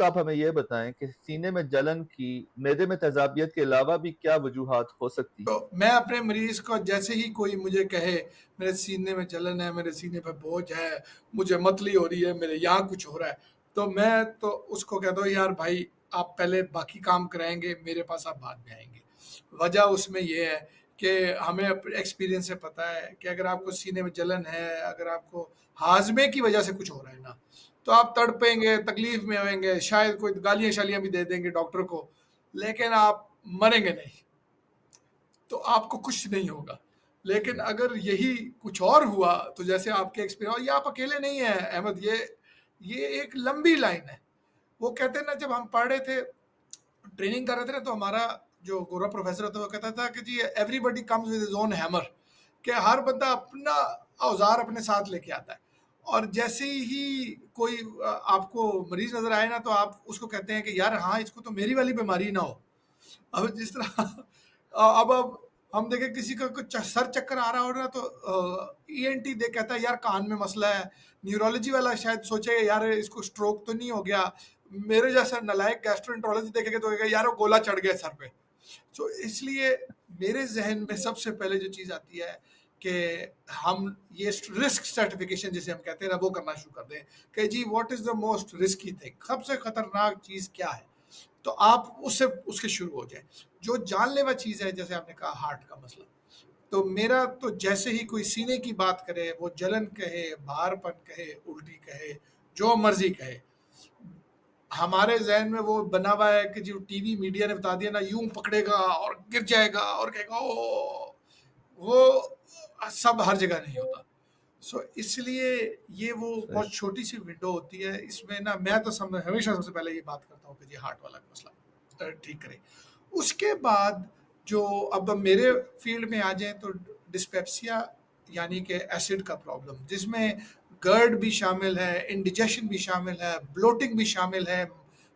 آپ ہمیں یہ بتائیں کہ سینے میں جلن کی معدے میں تیزابیت کے علاوہ بھی کیا وجوہات ہو سکتی تو ہیں؟ میں اپنے مریض کو جیسے ہی کوئی مجھے کہے میرے سینے میں جلن ہے، میرے سینے پہ بوجھ ہے، مجھے متلی ہو رہی ہے، میرے یہاں کچھ ہو رہا ہے، تو میں تو اس کو کہتا ہوں یار بھائی آپ پہلے باقی کام کرائیں گے، میرے پاس آپ بعد میں آئیں گے۔ وجہ اس میں یہ ہے کہ ہمیں ایکسپیرینس سے پتہ ہے کہ اگر آپ کو سینے میں جلن ہے، اگر آپ کو ہاضمے کی وجہ سے کچھ ہو رہا ہے نا، تو آپ تڑپیں گے، تکلیف میں ہوئیں گے، شاید کوئی گالیاں شالیاں بھی دے دیں گے ڈاکٹر کو، لیکن آپ مریں گے نہیں، تو آپ کو کچھ نہیں ہوگا۔ لیکن اگر یہی کچھ اور ہوا تو جیسے آپ کے ایکسپیرینس، یہ آپ اکیلے نہیں ہیں احمد، یہ ایک لمبی لائن ہے۔ وہ کہتے ہیں نا جب ہم پڑھ رہے تھے ٹریننگ کر رہے تھے نا، تو ہمارا جو گورا پروفیسر ہوتا ہے وہ کہتا تھا کہ جی everybody comes with his own hammer, کہ ہر بندہ اپنا اوزار اپنے ساتھ لے کے آتا ہے، اور جیسے ہی کوئی آپ کو مریض نظر آئے نا تو آپ اس کو کہتے ہیں کہ یار ہاں اس کو تو میری والی بیماری نہ ہو۔ اب جس طرح اب ہم دیکھیں کسی کا کچھ سر چکر آ رہا ہو رہا تو ای این ٹی دے کہتا ہے یار کان میں مسئلہ ہے، نیورولوجی والا شاید سوچے یار اس کو سٹروک تو نہیں ہو گیا، میرے جیسا نلائق گیسٹرونٹرولوجی دیکھے گا تو کہے گا یار وہ گولا چڑھ گیا سر پہ۔ تو اس لیے میرے ذہن میں سب سے پہلے جو چیز آتی ہے کہ ہم یہ رسک سرٹیفکیشن جسے ہم کہتے ہیں نا وہ کرنا شروع کر دیں کہ جی what is the most risky thing, سب سے خطرناک چیز کیا ہے، تو آپ اس کے شروع ہو جائیں۔ جو جان لیوا چیز ہے جیسے آپ نے کہا ہارٹ کا مسئلہ، تو میرا تو جیسے ہی کوئی سینے کی بات کرے، وہ جلن کہے، بھار پن کہے، الٹی کہے، جو مرضی کہے، ہمارے ذہن میں وہ بنا ہوا ہے کہ جو ٹی وی میڈیا نے بتا دیا نا یوں پکڑے گا اور گر جائے گا اور کہے گا او، وہ سب ہر جگہ نہیں ہوتا۔ سو اس لیے یہ وہ صحیح۔ بہت چھوٹی سی ونڈو ہوتی ہے اس میں نا، میں تو ہمیشہ سب سے پہلے یہ بات کرتا ہوں کہ جی ہارٹ والا مسئلہ ٹھیک کریں۔ اس کے بعد جو اب میرے فیلڈ میں آ جائیں تو ڈسپیپسیا یعنی کہ ایسڈ کا پرابلم، جس میں گرڈ بھی شامل ہے، انڈیجیشن بھی شامل ہے، بلوٹنگ بھی شامل ہے،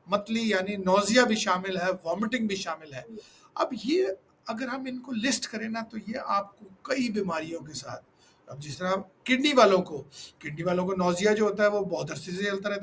متلی یعنی نوزیا بھی شامل ہے، وامٹنگ بھی شامل ہے۔ اب یہ اگر ہم ان کو لسٹ کریں نا تو یہ آپ کو کئی بیماریوں کے ساتھ، اب جس طرح کڈنی والوں کو نوزیا جو ہوتا ہے وہ بہت عرصے سے چلتا رہتا ہے،